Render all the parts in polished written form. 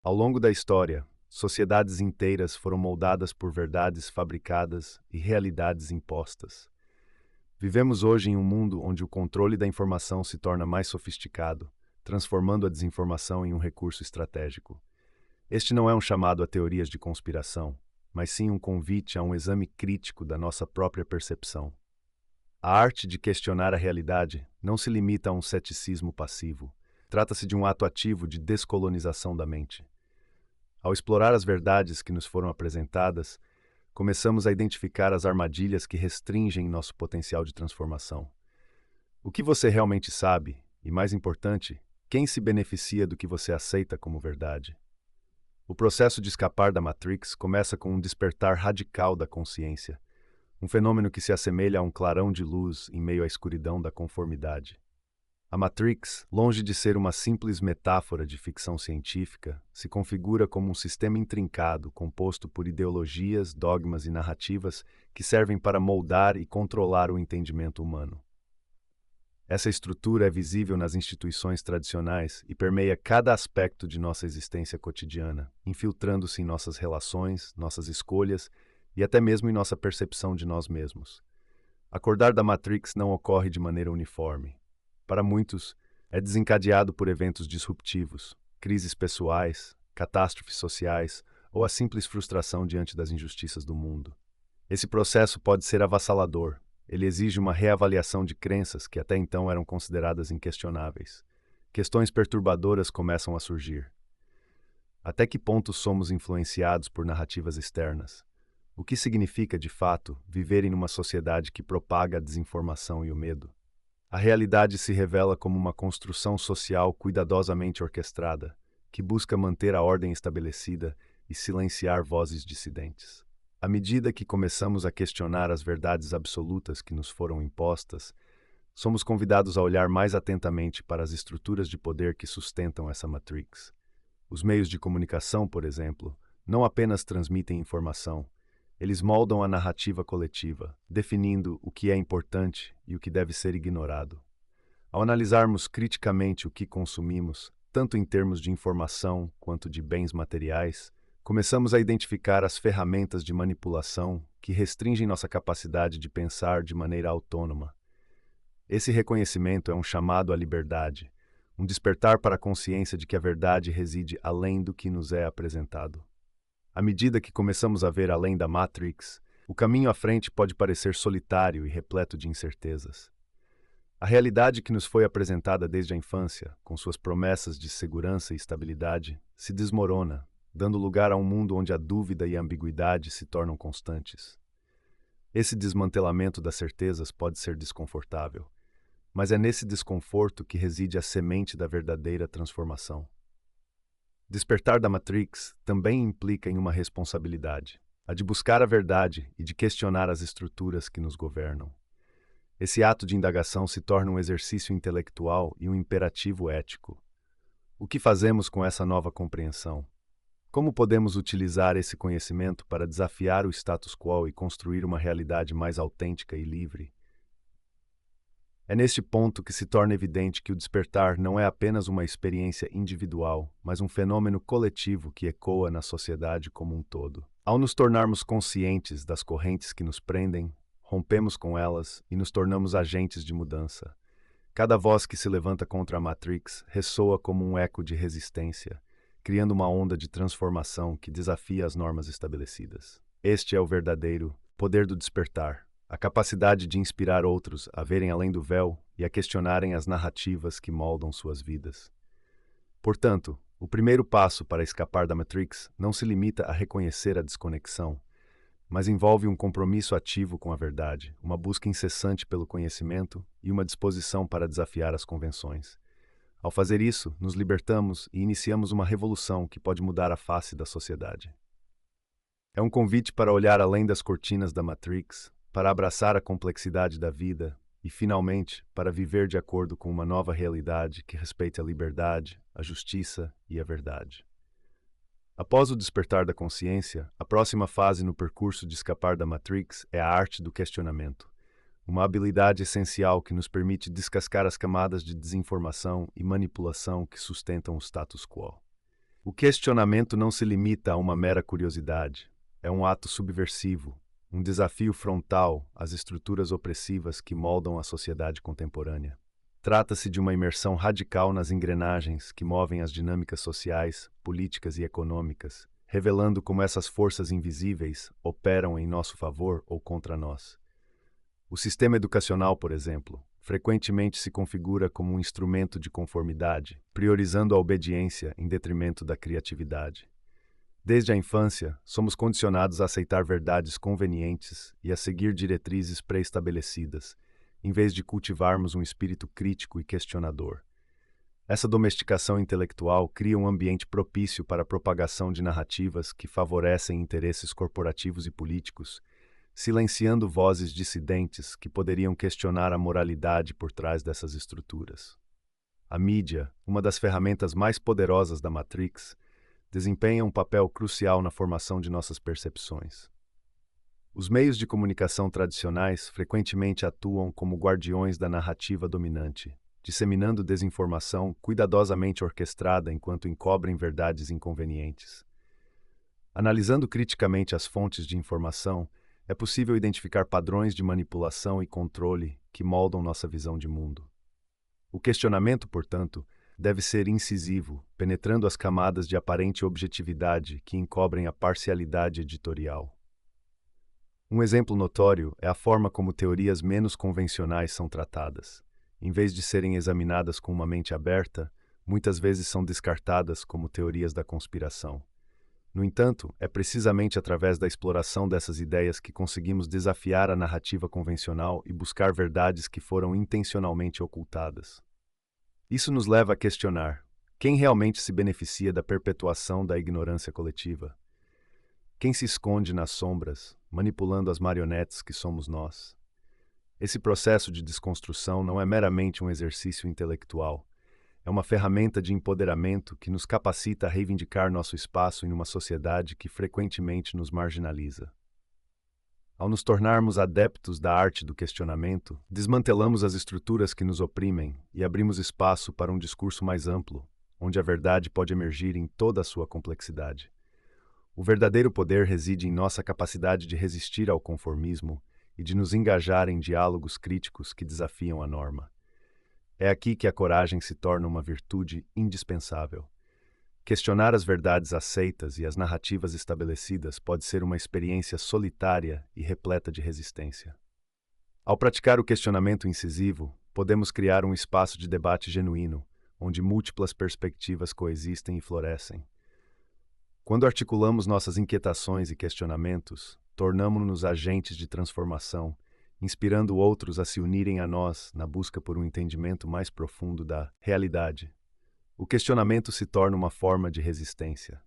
Ao longo da história, sociedades inteiras foram moldadas por verdades fabricadas e realidades impostas. Vivemos hoje em um mundo onde o controle da informação se torna mais sofisticado, transformando a desinformação em um recurso estratégico. Este não é um chamado a teorias de conspiração, mas sim um convite a um exame crítico da nossa própria percepção. A arte de questionar a realidade não se limita a um ceticismo passivo. Trata-se de um ato ativo de descolonização da mente. Ao explorar as verdades que nos foram apresentadas, começamos a identificar as armadilhas que restringem nosso potencial de transformação. O que você realmente sabe, e mais importante, quem se beneficia do que você aceita como verdade? O processo de escapar da Matrix começa com um despertar radical da consciência, um fenômeno que se assemelha a um clarão de luz em meio à escuridão da conformidade. A Matrix, longe de ser uma simples metáfora de ficção científica, se configura como um sistema intrincado composto por ideologias, dogmas e narrativas que servem para moldar e controlar o entendimento humano. Essa estrutura é visível nas instituições tradicionais e permeia cada aspecto de nossa existência cotidiana, infiltrando-se em nossas relações, nossas escolhas e até mesmo em nossa percepção de nós mesmos. Acordar da Matrix não ocorre de maneira uniforme. Para muitos, é desencadeado por eventos disruptivos, crises pessoais, catástrofes sociais ou a simples frustração diante das injustiças do mundo. Esse processo pode ser avassalador. Ele exige uma reavaliação de crenças que até então eram consideradas inquestionáveis. Questões perturbadoras começam a surgir. Até que ponto somos influenciados por narrativas externas? O que significa, de fato, viver em uma sociedade que propaga a desinformação e o medo? A realidade se revela como uma construção social cuidadosamente orquestrada, que busca manter a ordem estabelecida e silenciar vozes dissidentes. À medida que começamos a questionar as verdades absolutas que nos foram impostas, somos convidados a olhar mais atentamente para as estruturas de poder que sustentam essa matrix. Os meios de comunicação, por exemplo, não apenas transmitem informação, eles moldam a narrativa coletiva, definindo o que é importante e o que deve ser ignorado. Ao analisarmos criticamente o que consumimos, tanto em termos de informação quanto de bens materiais, começamos a identificar as ferramentas de manipulação que restringem nossa capacidade de pensar de maneira autônoma. Esse reconhecimento é um chamado à liberdade, um despertar para a consciência de que a verdade reside além do que nos é apresentado. À medida que começamos a ver além da Matrix, o caminho à frente pode parecer solitário e repleto de incertezas. A realidade que nos foi apresentada desde a infância, com suas promessas de segurança e estabilidade, se desmorona, dando lugar a um mundo onde a dúvida e a ambiguidade se tornam constantes. Esse desmantelamento das certezas pode ser desconfortável, mas é nesse desconforto que reside a semente da verdadeira transformação. Despertar da Matrix também implica em uma responsabilidade, a de buscar a verdade e de questionar as estruturas que nos governam. Esse ato de indagação se torna um exercício intelectual e um imperativo ético. O que fazemos com essa nova compreensão? Como podemos utilizar esse conhecimento para desafiar o status quo e construir uma realidade mais autêntica e livre? É neste ponto que se torna evidente que o despertar não é apenas uma experiência individual, mas um fenômeno coletivo que ecoa na sociedade como um todo. Ao nos tornarmos conscientes das correntes que nos prendem, rompemos com elas e nos tornamos agentes de mudança. Cada voz que se levanta contra a Matrix ressoa como um eco de resistência, criando uma onda de transformação que desafia as normas estabelecidas. Este é o verdadeiro poder do despertar, a capacidade de inspirar outros a verem além do véu e a questionarem as narrativas que moldam suas vidas. Portanto, o primeiro passo para escapar da Matrix não se limita a reconhecer a desconexão, mas envolve um compromisso ativo com a verdade, uma busca incessante pelo conhecimento e uma disposição para desafiar as convenções. Ao fazer isso, nos libertamos e iniciamos uma revolução que pode mudar a face da sociedade. É um convite para olhar além das cortinas da Matrix, para abraçar a complexidade da vida e, finalmente, para viver de acordo com uma nova realidade que respeite a liberdade, a justiça e a verdade. Após o despertar da consciência, a próxima fase no percurso de escapar da Matrix é a arte do questionamento, uma habilidade essencial que nos permite descascar as camadas de desinformação e manipulação que sustentam o status quo. O questionamento não se limita a uma mera curiosidade. É um ato subversivo, um desafio frontal às estruturas opressivas que moldam a sociedade contemporânea. Trata-se de uma imersão radical nas engrenagens que movem as dinâmicas sociais, políticas e econômicas, revelando como essas forças invisíveis operam em nosso favor ou contra nós. O sistema educacional, por exemplo, frequentemente se configura como um instrumento de conformidade, priorizando a obediência em detrimento da criatividade. Desde a infância, somos condicionados a aceitar verdades convenientes e a seguir diretrizes pré-estabelecidas, em vez de cultivarmos um espírito crítico e questionador. Essa domesticação intelectual cria um ambiente propício para a propagação de narrativas que favorecem interesses corporativos e políticos, silenciando vozes dissidentes que poderiam questionar a moralidade por trás dessas estruturas. A mídia, uma das ferramentas mais poderosas da Matrix, desempenha um papel crucial na formação de nossas percepções. Os meios de comunicação tradicionais frequentemente atuam como guardiões da narrativa dominante, disseminando desinformação cuidadosamente orquestrada enquanto encobrem verdades inconvenientes. Analisando criticamente as fontes de informação, é possível identificar padrões de manipulação e controle que moldam nossa visão de mundo. O questionamento, portanto, deve ser incisivo, penetrando as camadas de aparente objetividade que encobrem a parcialidade editorial. Um exemplo notório é a forma como teorias menos convencionais são tratadas. Em vez de serem examinadas com uma mente aberta, muitas vezes são descartadas como teorias da conspiração. No entanto, é precisamente através da exploração dessas ideias que conseguimos desafiar a narrativa convencional e buscar verdades que foram intencionalmente ocultadas. Isso nos leva a questionar: quem realmente se beneficia da perpetuação da ignorância coletiva? Quem se esconde nas sombras, manipulando as marionetes que somos nós? Esse processo de desconstrução não é meramente um exercício intelectual. É uma ferramenta de empoderamento que nos capacita a reivindicar nosso espaço em uma sociedade que frequentemente nos marginaliza. Ao nos tornarmos adeptos da arte do questionamento, desmantelamos as estruturas que nos oprimem e abrimos espaço para um discurso mais amplo, onde a verdade pode emergir em toda a sua complexidade. O verdadeiro poder reside em nossa capacidade de resistir ao conformismo e de nos engajar em diálogos críticos que desafiam a norma. É aqui que a coragem se torna uma virtude indispensável. Questionar as verdades aceitas e as narrativas estabelecidas pode ser uma experiência solitária e repleta de resistência. Ao praticar o questionamento incisivo, podemos criar um espaço de debate genuíno, onde múltiplas perspectivas coexistem e florescem. Quando articulamos nossas inquietações e questionamentos, tornamo-nos agentes de transformação, inspirando outros a se unirem a nós na busca por um entendimento mais profundo da realidade. O questionamento se torna uma forma de resistência.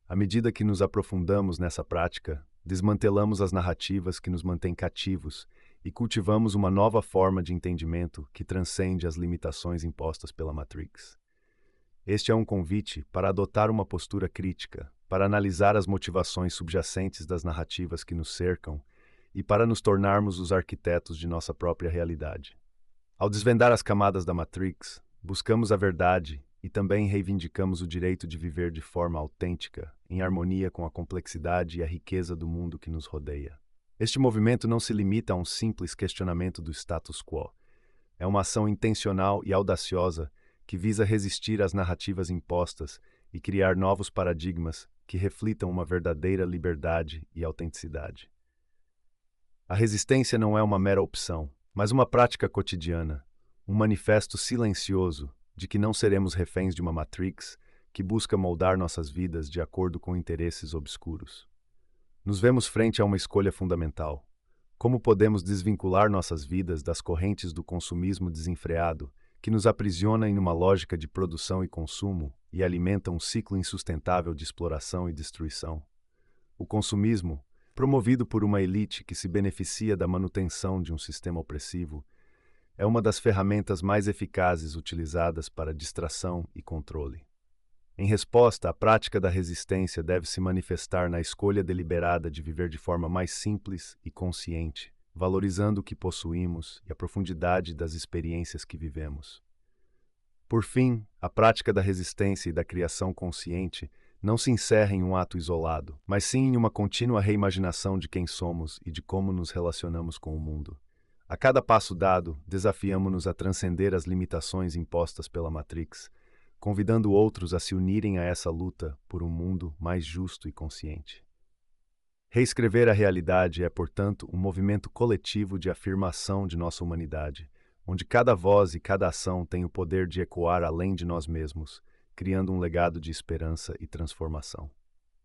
À medida que nos aprofundamos nessa prática, desmantelamos as narrativas que nos mantêm cativos e cultivamos uma nova forma de entendimento que transcende as limitações impostas pela Matrix. Este é um convite para adotar uma postura crítica, para analisar as motivações subjacentes das narrativas que nos cercam e para nos tornarmos os arquitetos de nossa própria realidade. Ao desvendar as camadas da Matrix, buscamos a verdade e também reivindicamos o direito de viver de forma autêntica, em harmonia com a complexidade e a riqueza do mundo que nos rodeia. Este movimento não se limita a um simples questionamento do status quo. É uma ação intencional e audaciosa que visa resistir às narrativas impostas e criar novos paradigmas que reflitam uma verdadeira liberdade e autenticidade. A resistência não é uma mera opção, mas uma prática cotidiana, um manifesto silencioso de que não seremos reféns de uma Matrix que busca moldar nossas vidas de acordo com interesses obscuros. Nos vemos frente a uma escolha fundamental. Como podemos desvincular nossas vidas das correntes do consumismo desenfreado, que nos aprisiona em uma lógica de produção e consumo e alimenta um ciclo insustentável de exploração e destruição? O consumismo, promovido por uma elite que se beneficia da manutenção de um sistema opressivo, é uma das ferramentas mais eficazes utilizadas para distração e controle. Em resposta, a prática da resistência deve se manifestar na escolha deliberada de viver de forma mais simples e consciente, valorizando o que possuímos e a profundidade das experiências que vivemos. Por fim, a prática da resistência e da criação consciente não se encerra em um ato isolado, mas sim em uma contínua reimaginação de quem somos e de como nos relacionamos com o mundo. A cada passo dado, desafiamo-nos a transcender as limitações impostas pela Matrix, convidando outros a se unirem a essa luta por um mundo mais justo e consciente. Reescrever a realidade é, portanto, um movimento coletivo de afirmação de nossa humanidade, onde cada voz e cada ação tem o poder de ecoar além de nós mesmos, criando um legado de esperança e transformação.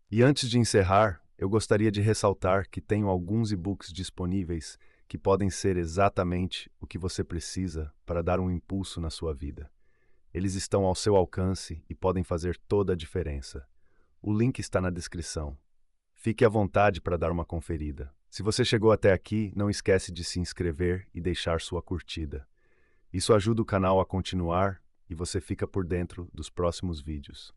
E antes de encerrar, eu gostaria de ressaltar que tenho alguns e-books disponíveis que podem ser exatamente o que você precisa para dar um impulso na sua vida. Eles estão ao seu alcance e podem fazer toda a diferença. O link está na descrição. Fique à vontade para dar uma conferida. Se você chegou até aqui, não esquece de se inscrever e deixar sua curtida. Isso ajuda o canal a continuar e você fica por dentro dos próximos vídeos.